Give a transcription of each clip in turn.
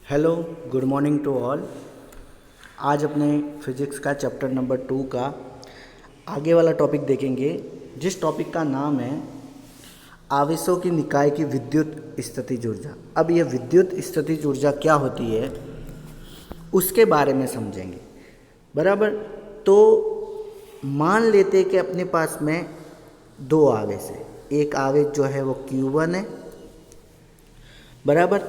Hello, good morning to all. आज अपने physics का चैप्टर नंबर 2 का आगे वाला टॉपिक देखेंगे, जिस टॉपिक का नाम है आवेशों की निकाय की विद्युत स्थितिज ऊर्जा। अब ये विद्युत स्थितिज ऊर्जा क्या होती है उसके बारे में समझेंगे। बराबर। तो मान लेते कि अपने पास में दो आवेश है। एक आवेश जो है वो Q1 है। बराबर।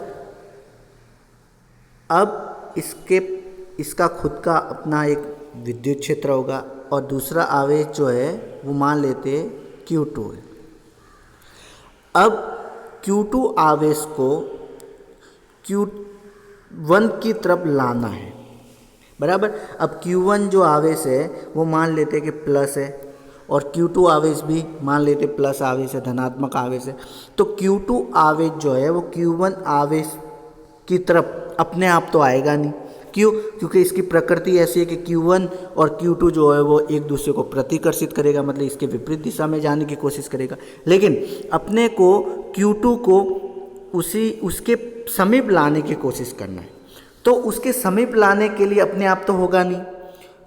अब इसका खुद का अपना एक विद्युत क्षेत्र होगा और दूसरा आवेश जो है वो मान लेते हैं Q2 है। अब Q2 आवेश को Q1 की तरफ लाना है। बराबर। अब Q1 जो आवेश है वो मान लेते कि प्लस है और Q2 आवेश भी मान लेते प्लस आवेश है, धनात्मक आवेश है। तो Q2 आवेश जो है वो Q1 आवेश की तरफ अपने आप तो आएगा नहीं। क्यों? क्योंकि इसकी प्रकृति ऐसी है कि Q1 और Q2 जो है वो एक दूसरे को प्रतिकर्षित करेगा, मतलब इसके विपरीत दिशा में जाने की कोशिश करेगा। लेकिन अपने को Q2 को उसके समीप लाने की कोशिश करना है। तो उसके समीप लाने के लिए अपने आप तो होगा नहीं,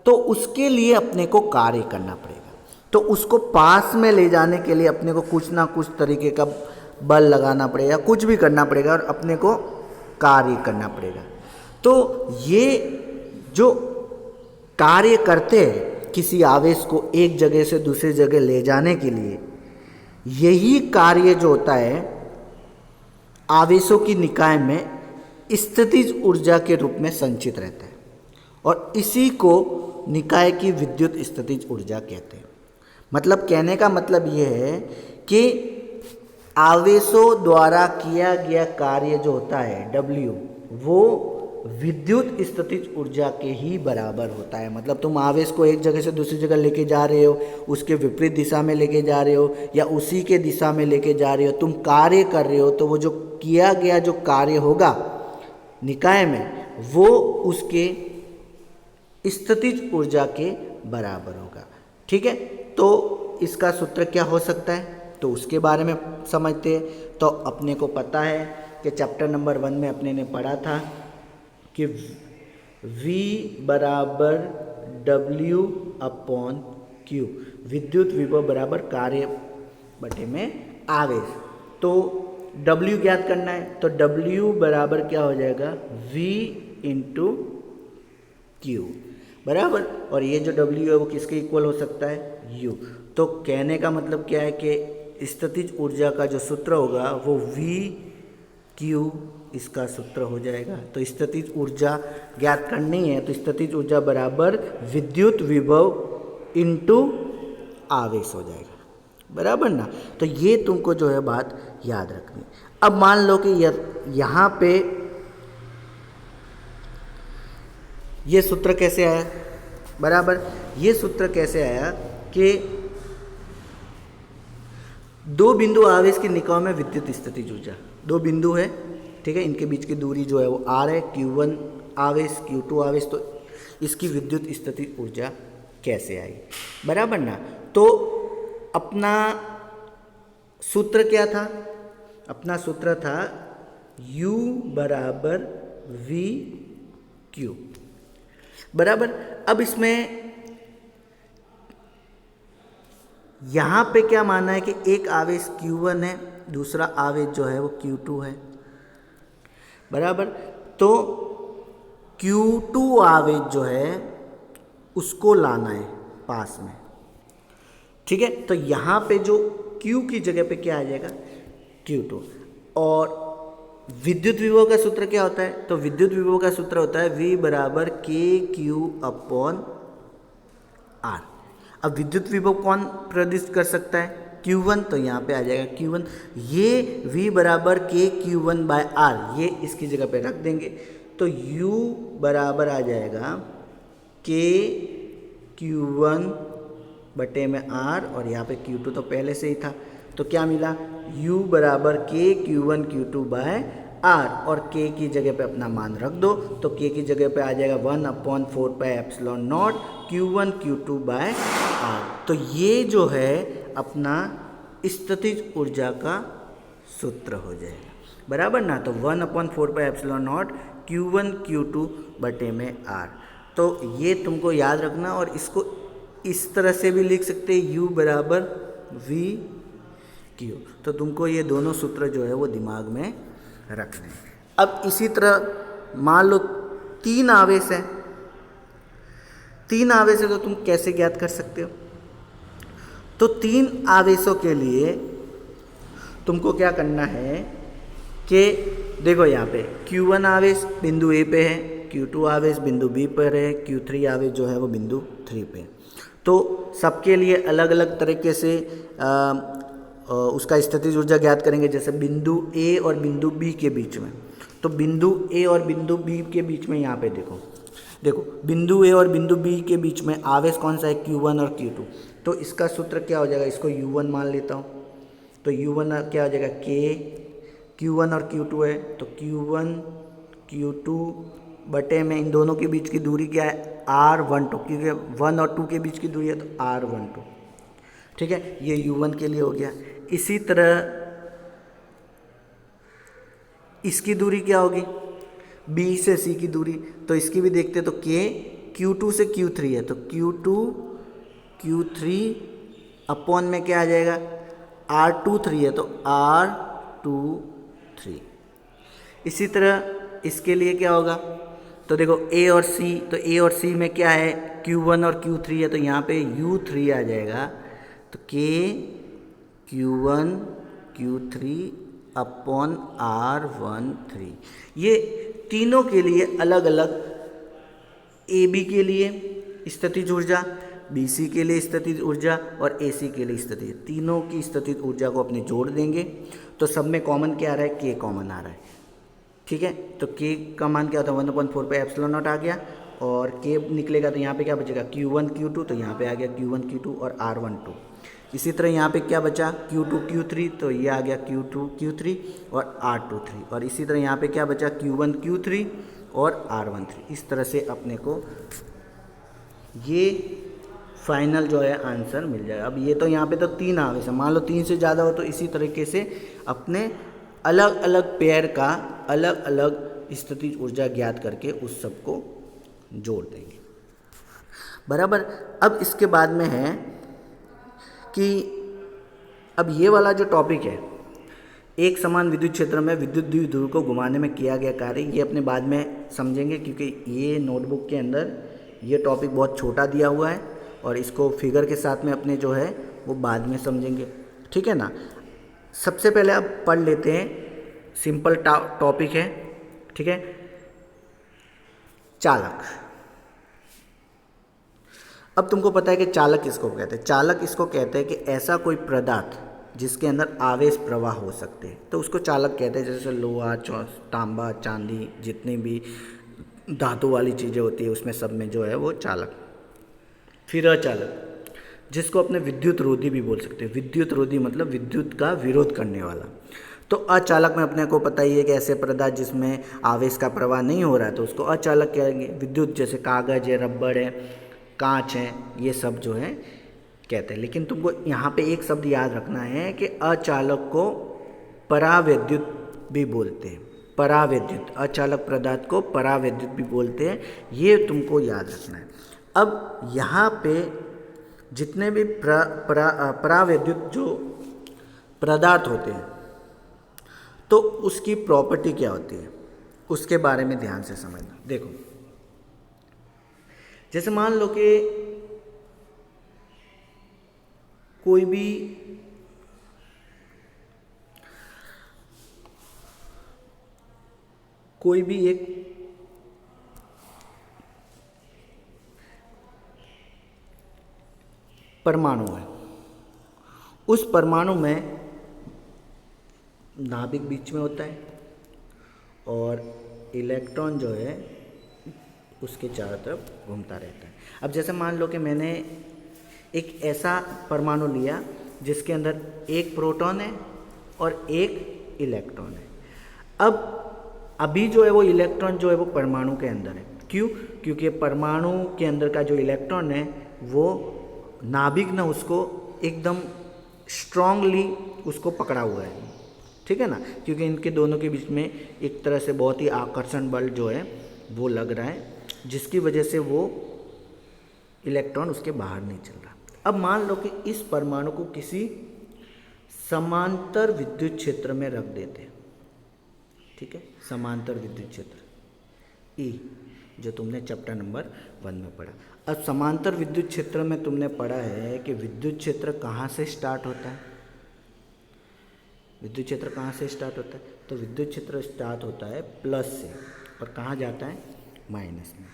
तो उसके लिए अपने को कार्य करना पड़ेगा। तो उसको पास में ले जाने के लिए अपने को कुछ ना कुछ तरीके का बल लगाना पड़ेगा, कुछ भी करना पड़ेगा और अपने को कार्य करना पड़ेगा। तो ये जो कार्य करते हैं किसी आवेश को एक जगह से दूसरी जगह ले जाने के लिए, यही कार्य जो होता है आवेशों की निकाय में स्थितिज ऊर्जा के रूप में संचित रहता है और इसी को निकाय की विद्युत स्थितिज ऊर्जा कहते हैं। मतलब कहने का मतलब ये है कि आवेशों द्वारा किया गया कार्य जो होता है W, वो विद्युत स्थितिज ऊर्जा के ही बराबर होता है। मतलब तुम आवेश को एक जगह से दूसरी जगह लेके जा रहे हो, उसके विपरीत दिशा में लेके जा रहे हो या उसी के दिशा में लेके जा रहे हो, तुम कार्य कर रहे हो, तो वो जो किया गया जो कार्य होगा निकाय में वो उसके स्थितिज ऊर्जा के बराबर होगा। ठीक है। तो इसका सूत्र क्या हो सकता है तो उसके बारे में समझते हैं। तो अपने को पता है कि चैप्टर नंबर 1 में अपने ने पढ़ा था कि V बराबर W अपॉन Q, विद्युत विभव बराबर कार्य बटे में आवेश। तो W ज्ञात करना है तो W बराबर क्या हो जाएगा V इंटू Q। बराबर। और ये जो W है वो किसके इक्वल हो सकता है U। तो कहने का मतलब क्या है कि स्थितिज ऊर्जा का जो सूत्र होगा वो V Q इसका सूत्र हो जाएगा। तो स्थितिज ऊर्जा ज्ञात करनी है तो स्थितिज ऊर्जा बराबर विद्युत विभव इंटू आवेश हो जाएगा। बराबर ना। तो ये तुमको जो है बात याद रखनी। अब मान लो कि यहाँ पे ये सूत्र कैसे आया। बराबर। ये सूत्र कैसे आया कि दो बिंदु आवेश के निकाय में विद्युत स्थितिज ऊर्जा, दो बिंदु है, ठीक है, इनके बीच की दूरी जो है वो R है, Q1 आवेश Q2 आवेश, तो इसकी विद्युत स्थितिज ऊर्जा कैसे आई। बराबर ना। तो अपना सूत्र क्या था, अपना सूत्र था U बराबर V Q। बराबर। अब इसमें यहाँ पे क्या माना है कि एक आवेश Q1 है, दूसरा आवेश जो है वो Q2 है। बराबर। तो Q2 आवेश जो है उसको लाना है पास में। ठीक है। तो यहाँ पे जो Q की जगह पे क्या आ जाएगा Q2। और विद्युत विभव का सूत्र क्या होता है तो विद्युत विभव का सूत्र होता है V बराबर KQ अपॉन R। अब विद्युत विभव कौन प्रदर्शित कर सकता है Q1, तो यहाँ पे आ जाएगा Q1। ये V बराबर KQ1 बाय R, ये इसकी जगह पे रख देंगे तो U बराबर आ जाएगा KQ1 बटे में R और यहाँ पे Q2 तो पहले से ही था। तो क्या मिला U बराबर KQ1 Q2 बाय R और K की जगह पे अपना मान रख दो तो K की जगह पे आ जाएगा 1/4πε0 Q1 Q2 बाय R। तो ये जो है अपना स्थितिज ऊर्जा का सूत्र हो जाएगा। बराबर ना। तो 1/4πε0 Q1 Q2 बटे में R। तो ये तुमको याद रखना, और इसको इस तरह से भी लिख सकते हैं U बराबर V Q। तो तुमको ये दोनों सूत्र जो है वो दिमाग में रखने हैं। अब इसी तरह मान लो 3 आवेश है, 3 आवेश है तो तुम कैसे ज्ञात कर सकते हो? तो 3 आवेशों के लिए तुमको क्या करना है कि देखो यहाँ पे Q1 आवेश बिंदु A पे है, Q2 आवेश बिंदु B पर है, Q3 आवेश जो है वो बिंदु 3 पे है। तो सबके लिए अलग अलग तरीके से उसका स्थितिज ऊर्जा ज्ञात करेंगे। जैसे बिंदु A और बिंदु B के बीच में, तो बिंदु A और बिंदु B के बीच में यहाँ पे देखो बिंदु A और बिंदु B के बीच में आवेश कौन सा है? Q1 और Q2। तो इसका सूत्र क्या हो जाएगा? इसको U1 मान लेता हूँ, तो U1 क्या हो जाएगा? K। Q1 और Q2 है तो Q1 Q2 बटे में इन दोनों के बीच की दूरी क्या है? R12, क्योंकि 1 और 2 के बीच की दूरी है तो R12। ठीक है, ये U1 के लिए हो गया। इसी तरह इसकी दूरी क्या होगी? B से C की दूरी, तो इसकी भी देखते तो K Q2 से Q3 है तो Q2 Q3 अपॉन में क्या आ जाएगा? R23 है तो R23। इसी तरह इसके लिए क्या होगा? तो देखो A और C, तो A और C में क्या है? Q1 और Q3 है तो यहाँ पे U3 आ जाएगा। तो K Q1 Q3 upon R13। ये तीनों के लिए अलग अलग, AB के लिए स्थितिज ऊर्जा, BC के लिए स्थितिज ऊर्जा और AC के लिए स्थितिज, तीनों की स्थितिज ऊर्जा को अपने जोड़ देंगे तो सब में कॉमन क्या आ रहा है? K कॉमन आ रहा है। ठीक है, तो K का मान क्या होता है? 1/4πε0 आ गया, और K निकलेगा तो यहाँ पे क्या बचेगा? Q1 Q2, तो यहाँ पे आ गया Q1 Q2 और R12। इसी तरह यहाँ पे क्या बचा? Q2 Q3, तो ये आ गया Q2 Q3 और R23। और इसी तरह यहाँ पे क्या बचा? Q1 Q3 और R13। इस तरह से अपने को ये फाइनल जो है आंसर मिल जाएगा। अब ये तो यहाँ पे तो 3 आवेश है, मान लो 3 से ज़्यादा हो तो इसी तरीके से अपने अलग अलग पेयर का अलग अलग स्थितिज ऊर्जा ज्ञात करके उस सब को जोड़ देंगे। बराबर। अब इसके बाद में है कि अब ये वाला जो टॉपिक है, एक समान विद्युत क्षेत्र में विद्युत द्विध्रुव को घुमाने में किया गया कार्य, ये अपने बाद में समझेंगे क्योंकि ये नोटबुक के अंदर ये टॉपिक बहुत छोटा दिया हुआ है और इसको फिगर के साथ में अपने जो है वो बाद में समझेंगे। ठीक है ना। सबसे पहले अब पढ़ लेते हैं, सिंपल टॉपिक है। ठीक है, चालक। अब तुमको पता है कि चालक किसको कहते हैं? चालक इसको कहते हैं कि ऐसा कोई पदार्थ जिसके अंदर आवेश प्रवाह हो सकते हैं तो उसको चालक कहते हैं। जैसे लोहा, तांबा, चांदी, जितनी भी धातु वाली चीज़ें होती है उसमें सब में जो है वो चालक। फिर अचालक, जिसको अपने विद्युत रोधी भी बोल सकते हैं। विद्युत रोधी मतलब विद्युत का विरोध करने वाला। तो अचालक में अपने को पता ही है कि ऐसे पदार्थ जिसमें आवेश का प्रवाह नहीं हो रहा है तो उसको अचालक कहेंगे। विद्युत जैसे कागज़ है, रबड़ है, कांच है, ये सब जो है कहते हैं। लेकिन तुमको यहाँ पे एक शब्द याद रखना है कि अचालक को परावैद्युत भी बोलते हैं। परावैद्युत, अचालक पदार्थ को परावैद्युत भी बोलते हैं, ये तुमको याद रखना है। अब यहाँ पे जितने भी परावैद्युत जो पदार्थ होते हैं तो उसकी प्रॉपर्टी क्या होती है उसके बारे में ध्यान से समझना। देखो, जैसे मान लो कि कोई भी एक परमाणु है, उस परमाणु में नाभिक बीच में होता है और इलेक्ट्रॉन जो है उसके चारों तरफ घूमता रहता है। अब जैसे मान लो कि मैंने एक ऐसा परमाणु लिया जिसके अंदर एक प्रोटॉन है और एक इलेक्ट्रॉन है। अब अभी जो है वो इलेक्ट्रॉन जो है वो परमाणु के अंदर है। क्यों? क्योंकि परमाणु के अंदर का जो इलेक्ट्रॉन है वो नाभिक ने उसको एकदम स्ट्रांगली उसको पकड़ा हुआ है। ठीक है ना, क्योंकि इनके दोनों के बीच में एक तरह से बहुत ही आकर्षण बल जो है वो लग रहा है, जिसकी वजह से वो इलेक्ट्रॉन उसके बाहर नहीं चल रहा। अब मान लो कि इस परमाणु को किसी समांतर विद्युत क्षेत्र में रख देते हैं, ठीक है, समांतर विद्युत क्षेत्र ई, जो तुमने चैप्टर नंबर 1 में पढ़ा। अब समांतर विद्युत क्षेत्र में तुमने पढ़ा है कि विद्युत क्षेत्र कहाँ से स्टार्ट होता है, विद्युत क्षेत्र कहाँ से स्टार्ट होता है, तो विद्युत क्षेत्र स्टार्ट होता है प्लस से और कहाँ जाता है, माइनस में।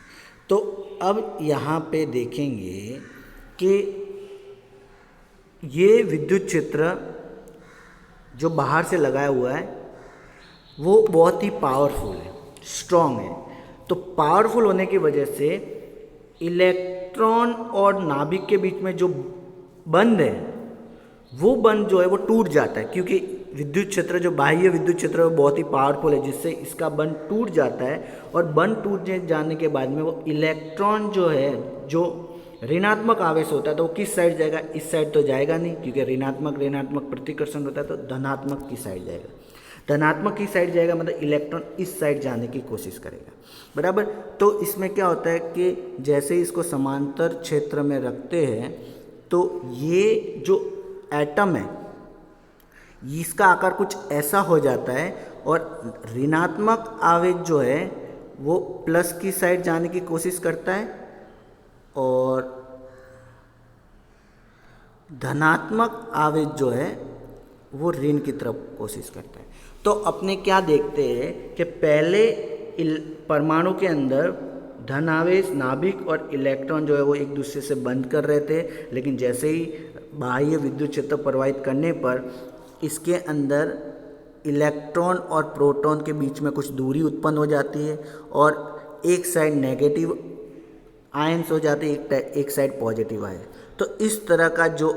तो अब यहाँ पे देखेंगे कि ये विद्युत क्षेत्र जो बाहर से लगाया हुआ है वो बहुत ही पावरफुल है, स्ट्रॉन्ग है। तो पावरफुल होने की वजह से इलेक्ट्रॉन और नाभिक के बीच में जो बंध है वो बंध जो है वो टूट जाता है, क्योंकि विद्युत क्षेत्र जो बाह्य विद्युत क्षेत्र है वो बहुत ही पावरफुल है, जिससे इसका बंध टूट जाता है। और बंध टूट जाने के बाद में वो इलेक्ट्रॉन जो है, जो ऋणात्मक आवेश होता है, तो वो किस साइड जाएगा, इस साइड तो जाएगा नहीं, क्योंकि ऋणात्मक प्रतिकर्षण होता है, तो धनात्मक की साइड जाएगा। धनात्मक की साइड जाएगा मतलब इलेक्ट्रॉन इस साइड जाने की कोशिश करेगा, बराबर। तो इसमें क्या होता है कि जैसे ही इसको समांतर क्षेत्र में रखते हैं तो ये जो एटम है इसका आकार कुछ ऐसा हो जाता है और ऋणात्मक आवेश जो है वो प्लस की साइड जाने की कोशिश करता है और धनात्मक आवेश जो है वो ऋण की तरफ कोशिश करता है। तो अपने क्या देखते हैं कि पहले परमाणु के अंदर धन आवेश, नाभिक और इलेक्ट्रॉन जो है वो एक दूसरे से बंद कर रहे थे, लेकिन जैसे ही बाह्य विद्युत क्षेत्र प्रवाहित करने पर इसके अंदर इलेक्ट्रॉन और प्रोटॉन के बीच में कुछ दूरी उत्पन्न हो जाती है और एक साइड नेगेटिव आयंस हो जाते हैं, एक साइड पॉजिटिव आयन। तो इस तरह का जो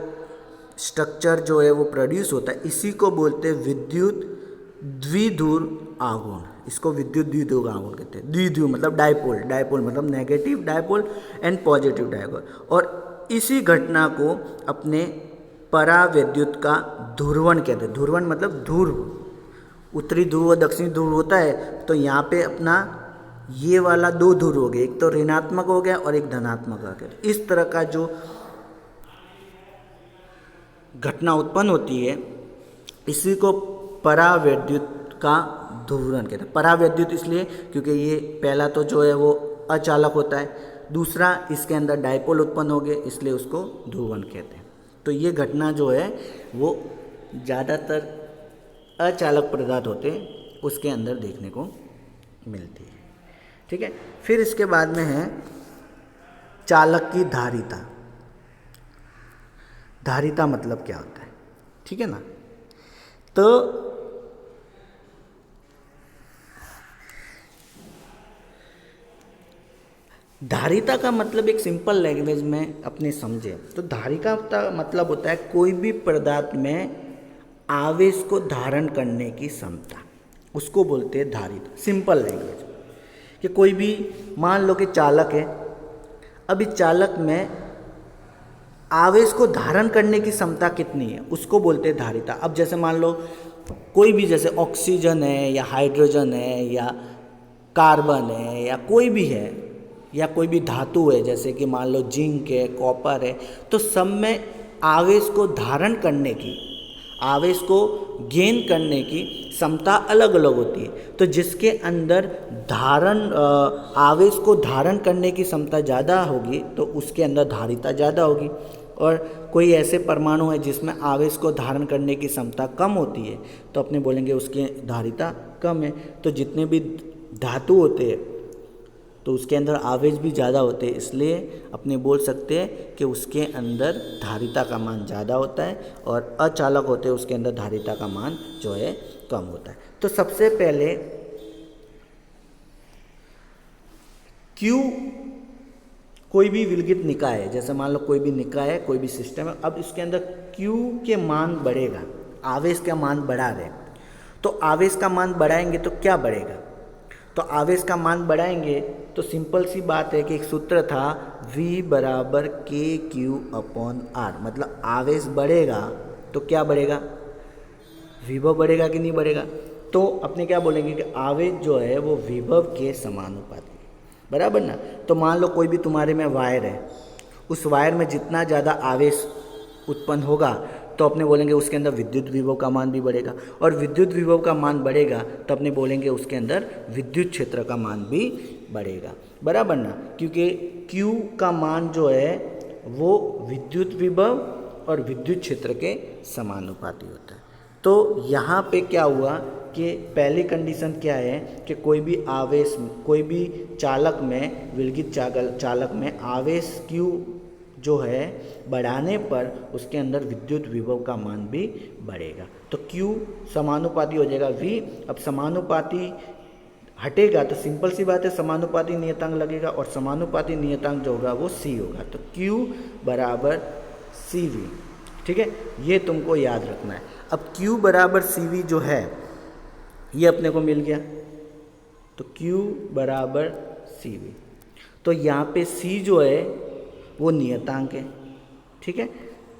स्ट्रक्चर जो है वो प्रोड्यूस होता है, इसी को बोलते हैं विद्युत द्विध्रुव आघूर्ण। इसको विद्युत द्विध्रुव आघूर्ण कहते हैं। द्विध्रुव मतलब डायपोल, डायपोल मतलब negative dipole and positive dipole. और इसी घटना को अपने परावैद्युत का ध्रुवण कहते हैं। ध्रुवण मतलब ध्रुव, उत्तरी ध्रुव और दक्षिणी ध्रुव होता है, तो यहाँ पे अपना ये वाला दो ध्रुव हो गए, एक तो ऋणात्मक हो गया और एक धनात्मक हो गया। इस तरह का जो घटना उत्पन्न होती है इसी को परावैद्युत का ध्रुवण कहते हैं। परावैद्युत इसलिए क्योंकि ये पहला तो जो है वो अचालक होता है, दूसरा इसके अंदर डायपोल उत्पन्न हो गए, इसलिए उसको ध्रुवण कहते हैं। तो ये घटना जो है वो ज़्यादातर अचालक पदार्थ होते हैं उसके अंदर देखने को मिलती है, ठीक है। फिर इसके बाद में है चालक की धारिता। धारिता मतलब क्या होता है, ठीक है ना। तो धारिता का मतलब एक सिंपल लैंग्वेज में अपने समझे तो धारिता का मतलब होता है कोई भी पदार्थ में आवेश को धारण करने की क्षमता, उसको बोलते हैं धारिता। सिंपल लैंग्वेज कि कोई भी मान लो कि चालक है, अब इस चालक में आवेश को धारण करने की क्षमता कितनी है उसको बोलते हैं धारिता। अब जैसे मान लो कोई भी, जैसे ऑक्सीजन है या हाइड्रोजन है या कार्बन है या कोई भी है या कोई भी धातु है, जैसे कि मान लो जिंक है, कॉपर है, तो सब में आवेश को धारण करने की, आवेश को गेन करने की क्षमता अलग अलग होती है। तो जिसके अंदर आवेश को धारण करने की क्षमता ज़्यादा होगी तो उसके अंदर धारिता ज़्यादा होगी, और कोई ऐसे परमाणु है जिसमें आवेश को धारण करने की क्षमता कम होती है तो अपने बोलेंगे उसकी धारिता कम है। तो जितने भी धातु होते हैं तो उसके अंदर आवेश भी ज़्यादा होते हैं, इसलिए अपने बोल सकते हैं कि उसके अंदर धारिता का मान ज़्यादा होता है, और अचालक होते हैं उसके अंदर धारिता का मान जो है कम होता है। तो सबसे पहले क्यू कोई भी विलगित निकाय है, जैसे मान लो कोई भी निकाय है, कोई भी सिस्टम है, अब इसके अंदर क्यू के मान बढ़ेगा, आवेश का मान बढ़ा रहे, तो आवेश का मान बढ़ाएंगे तो क्या बढ़ेगा, तो आवेश का मान बढ़ाएंगे तो सिंपल सी बात है कि एक सूत्र था V बराबर KQ/R, मतलब आवेश बढ़ेगा तो क्या बढ़ेगा, विभव बढ़ेगा कि नहीं बढ़ेगा? तो अपने क्या बोलेंगे कि आवेश जो है वो विभव के समानुपाती है, बराबर ना। तो मान लो कोई भी तुम्हारे में वायर है, उस वायर में जितना ज़्यादा आवेश उत्पन्न होगा तो अपने बोलेंगे उसके अंदर विद्युत विभव का मान भी बढ़ेगा, और विद्युत विभव का मान बढ़ेगा तो अपने बोलेंगे उसके अंदर विद्युत क्षेत्र का मान भी बढ़ेगा, बराबर ना। क्योंकि Q का मान जो है वो विद्युत विभव और विद्युत क्षेत्र के समानुपाती होता है। तो यहाँ पे क्या हुआ कि पहली कंडीशन क्या है कि कोई भी आवेश, कोई भी चालक में, विलगित चालक में आवेश Q जो है बढ़ाने पर उसके अंदर विद्युत विभव का मान भी बढ़ेगा। तो Q समानुपाती हो जाएगा V। अब समानुपाती हटेगा तो सिंपल सी बात है, समानुपाती नियतांक लगेगा, और समानुपाती नियतांक जो होगा वो C होगा। तो Q बराबर CV, ठीक है, ये तुमको याद रखना है। अब Q बराबर CV जो है ये अपने को मिल गया, तो Q बराबर CV। तो यहाँ पे C जो है वो नियतांक है, ठीक है,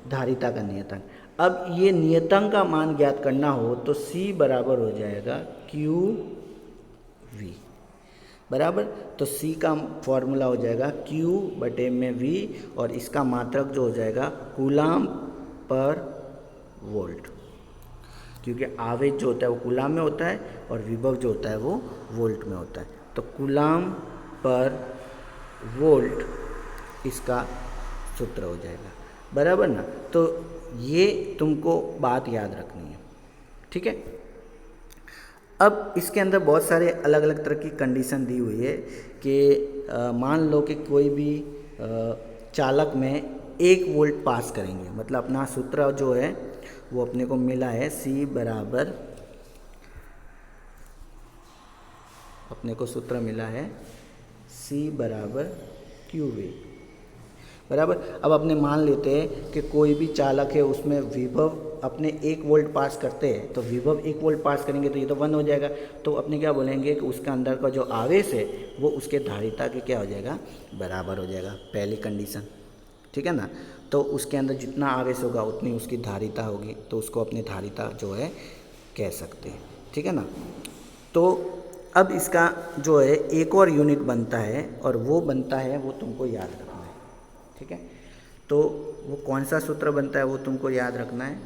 धारिता का नियतांक। अब ये नियतांक का मान ज्ञात करना हो तो C बराबर हो जाएगा QV, बराबर। तो C का फॉर्मूला हो जाएगा Q बटे में V, और इसका मात्रक जो हो जाएगा कूलाम पर वोल्ट, क्योंकि आवेश जो होता है वो कूलाम में होता है और विभव जो होता है वो वोल्ट में होता है। तो कूलाम पर वोल्ट इसका सूत्र हो जाएगा, बराबर ना। तो ये तुमको बात याद रखनी है, ठीक है। अब इसके अंदर बहुत सारे अलग अलग तरह की कंडीशन दी हुई है कि मान लो कि कोई भी चालक में 1 वोल्ट पास करेंगे, मतलब अपना सूत्र जो है वो अपने को मिला है C बराबर, अपने को सूत्र मिला है C बराबर QV, बराबर। अब अपने मान लेते हैं कि कोई भी चालक है उसमें विभव अपने 1 वोल्ट पास करते हैं, तो विभव 1 वोल्ट पास करेंगे तो ये तो 1 हो जाएगा। तो अपने क्या बोलेंगे कि उसका अंदर का जो आवेश है वो उसके धारिता के क्या हो जाएगा, बराबर हो जाएगा, पहली कंडीशन, ठीक है ना। तो उसके अंदर जितना आवेश होगा उतनी उसकी धारिता होगी, तो उसको अपनी धारिता जो है कह सकते हैं, ठीक है ना। तो अब इसका जो है एक और यूनिट बनता है, और वो बनता है, वो तुमको याद रखना है, ठीक है। तो वो कौन सा सूत्र बनता है वो तुमको याद रखना है।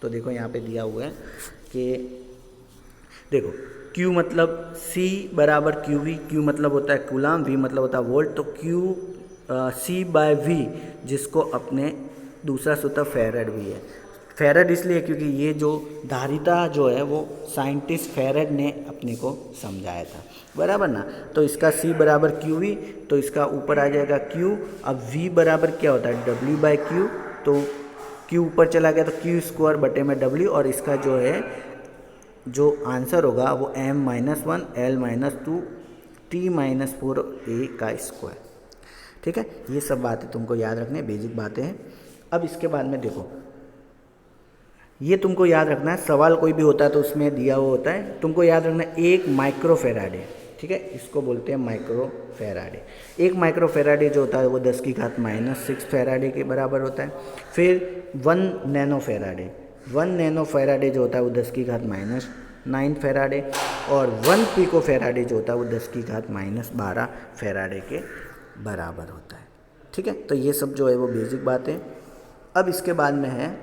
तो देखो यहाँ पे दिया हुआ है कि देखो Q मतलब C बराबर QV, Q मतलब होता है कूलाम, V मतलब होता है वोल्ट। तो C बाय V, जिसको अपने दूसरा सूत्र फेरेड भी है। फेरेड इसलिए क्योंकि ये जो धारिता जो है वो साइंटिस्ट फेरेड ने अपने को समझाया था, बराबर ना। तो इसका C बराबर QV, तो इसका ऊपर आ जाएगा Q। अब V बराबर क्या होता है W बाय Q, तो Q ऊपर चला गया तो Q स्क्वायर बटे में W, और इसका जो है जो आंसर होगा वो m-1 L-2 T-4a का स्क्वायर, ठीक है। ये सब बातें तुमको याद रखनी है, बेसिक बातें हैं। अब इसके बाद में देखो, ये तुमको याद रखना है, सवाल कोई भी होता है तो उसमें दिया हुआ होता है, तुमको याद रखना है 1 माइक्रोफेराडे, ठीक है, इसको बोलते हैं माइक्रोफेराडे। 1 माइक्रोफेराडे जो होता है वो 10⁻⁻⁶ फेराडे के बराबर होता है। फिर 1 नैनोफेराडे, 1 नैनोफेराडे जो होता है वो 10⁻⁹ फेराडे, और 1 पिकोफेराडे जो होता है वो 10⁻12 फेराडे के बराबर होता है, ठीक है। तो ये सब जो है वो बेसिक बात है। अब इसके बाद में है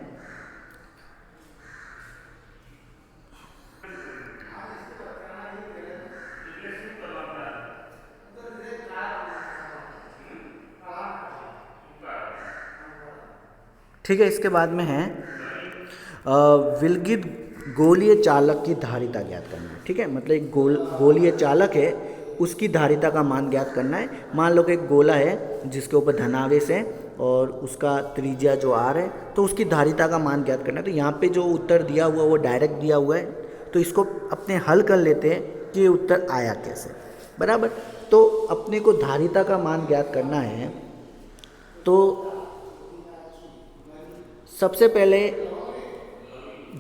ठीक है, इसके बाद में है विलगित गोलीय चालक की धारिता ज्ञात करना है, ठीक है। मतलब एक गोलीय चालक है उसकी धारिता का मान ज्ञात करना है। मान लो कि एक गोला है जिसके ऊपर धनावेश है और उसका त्रिज्या जो R है, तो उसकी धारिता का मान ज्ञात करना है। तो यहाँ पे जो उत्तर दिया हुआ वो डायरेक्ट दिया हुआ है, तो इसको अपने हल कर लेते हैं कि ये उत्तर आया कैसे, बराबर। तो अपने को धारिता का मान ज्ञात करना है, तो सबसे पहले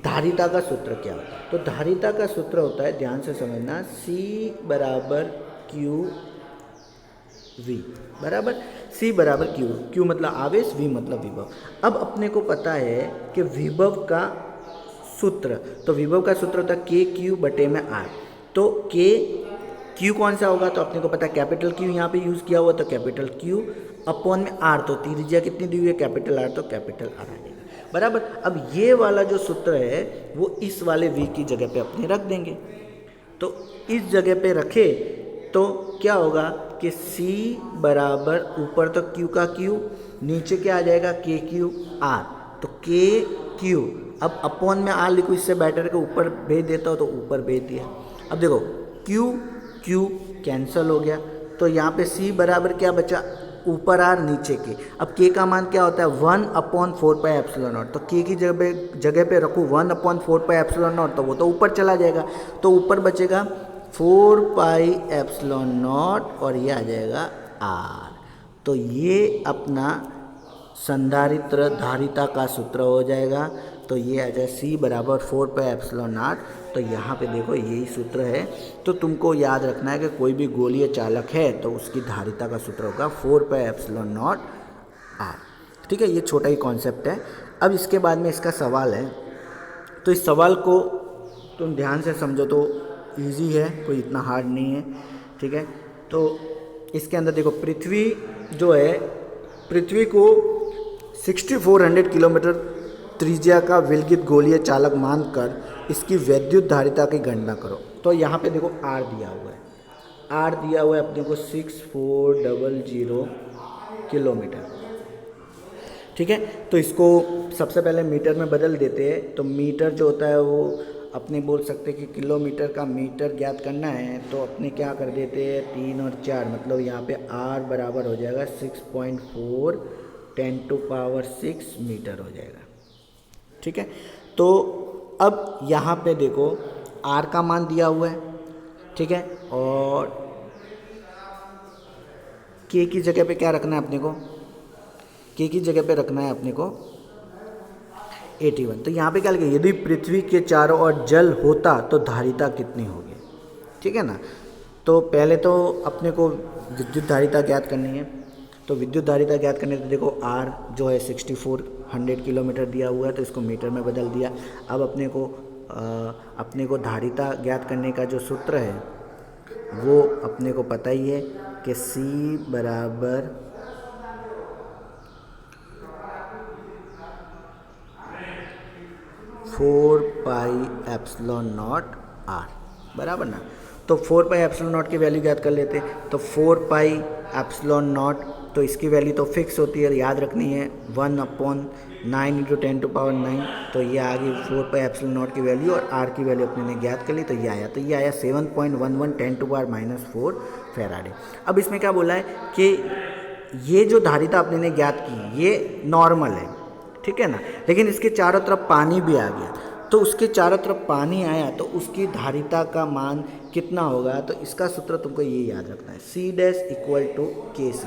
धारिता का सूत्र क्या होता है। तो धारिता का सूत्र होता है, ध्यान से समझना, C बराबर QV, बराबर। C बराबर Q मतलब आवेश, V मतलब विभव। अब अपने को पता है कि विभव का सूत्र, तो विभव का सूत्र होता है के क्यू बटे में आर। तो के क्यू कौन सा होगा, तो अपने को पता है कैपिटल क्यू यहाँ पे यूज़ किया हुआ, तो कैपिटल क्यू अपॉन में आर, तो त्रिज्या कितनी दी हुई है कैपिटल आर, तो कैपिटल आर आएगा बराबर। अब ये वाला जो सूत्र है वो इस वाले v की जगह पे अपने रख देंगे, तो इस जगह पे रखे तो क्या होगा कि c बराबर ऊपर तो q का q, नीचे क्या आ जाएगा के क्यू आर, तो के क्यू अब अपॉन में आर लिखो, इससे बेटर के ऊपर भेज देता हो तो ऊपर भेज दिया। अब देखो क्यू क्यू कैंसिल हो गया, तो यहाँ पे c बराबर क्या बचा, ऊपर आर नीचे के। अब k का मान क्या होता है 1/4πε0, तो k की जगह पे रखूँ 1/4πε0, तो वो तो ऊपर चला जाएगा, तो ऊपर बचेगा 4πε0 और ये आ जाएगा r। तो ये अपना संधारित्र धारिता का सूत्र हो जाएगा। तो ये आ जाए c बराबर 4πε0। तो यहाँ पे देखो यही सूत्र है। तो तुमको याद रखना है कि कोई भी गोलीय चालक है तो उसकी धारिता का सूत्र होगा 4πε0 r। ठीक है, ये छोटा ही कॉन्सेप्ट है। अब इसके बाद में इसका सवाल है, तो इस सवाल को तुम ध्यान से समझो तो इजी है, कोई इतना हार्ड नहीं है। ठीक है, तो इसके अंदर देखो पृथ्वी जो है, पृथ्वी को 6400 किलोमीटर त्रिज्या का विलगित गोलीय चालक मानकर इसकी वैद्युत धारिता की गणना करो। तो यहाँ पे देखो R दिया हुआ है, R दिया हुआ है अपने को 6400 किलोमीटर। ठीक है, तो इसको सबसे पहले मीटर में बदल देते हैं। तो मीटर जो होता है वो अपने बोल सकते हैं कि किलोमीटर का मीटर ज्ञात करना है, तो अपने क्या कर देते हैं 3 और 4, मतलब यहाँ पे R बराबर हो जाएगा 6.4 10⁶ मीटर हो जाएगा। ठीक है, तो अब यहाँ पे देखो R का मान दिया हुआ है। ठीक है, और K की जगह पे क्या रखना है अपने को, K की जगह पे रखना है अपने को 81। तो यहाँ पे क्या लिखा, यदि पृथ्वी के चारों ओर जल होता तो धारिता कितनी होगी। ठीक है ना, तो पहले तो अपने को विद्युत धारिता ज्ञात करनी है। तो विद्युत धारिता ज्ञात करने तो देखो R जो है 6400 किलोमीटर दिया हुआ है, तो इसको मीटर में बदल दिया। अब अपने को धारिता ज्ञात करने का जो सूत्र है वो अपने को पता ही है कि C बराबर 4πε0 r बराबर ना। तो 4πε0 की वैल्यू ज्ञात कर लेते हैं। तो 4πε0, तो इसकी वैल्यू तो फिक्स होती है, याद रखनी है 1/9 × 10⁹ तो ये आ गई 4πε0 की वैल्यू, और r की वैल्यू अपने ने ज्ञात कर ली, तो ये आया। तो ये आया 7.11 10⁻⁴ फैराडे। अब इसमें क्या बोला है कि ये जो धारिता अपने ने ज्ञात की ये नॉर्मल है, ठीक है ना, लेकिन इसके चारों तरफ पानी भी आ गया, तो उसके चारों तरफ पानी आया तो उसकी धारिता का मान कितना होगा। तो इसका सूत्र तुमको ये याद रखना है, C dash equal to KC।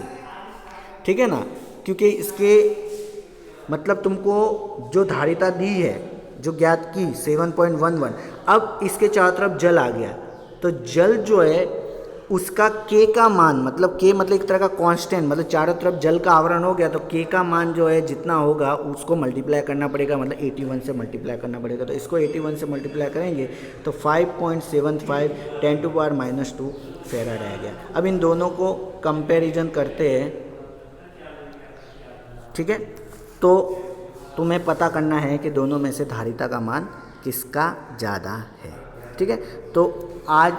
ठीक है ना, क्योंकि इसके मतलब तुमको जो धारिता दी है जो ज्ञात की 7.11, अब इसके चारों तरफ जल आ गया, तो जल जो है उसका K का मान, मतलब K मतलब एक तरह का कांस्टेंट, मतलब चारों तरफ जल का आवरण हो गया, तो K का मान जो है जितना होगा उसको मल्टीप्लाई करना पड़ेगा, मतलब 81 से मल्टीप्लाई करना पड़ेगा। तो इसको 81 से मल्टीप्लाई करेंगे तो 5.75 10⁻² फैराड आ गया। अब इन दोनों को कंपैरिजन करते हैं। ठीक है, तो तुम्हें पता करना है कि दोनों में से धारिता का मान किसका ज़्यादा है। ठीक है, तो आज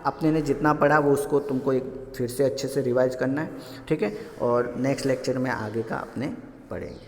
अपने ने जितना पढ़ा वो उसको तुमको एक फिर से अच्छे से रिवाइज करना है। ठीक है, और नेक्स्ट लेक्चर में आगे का अपने पढ़ेंगे।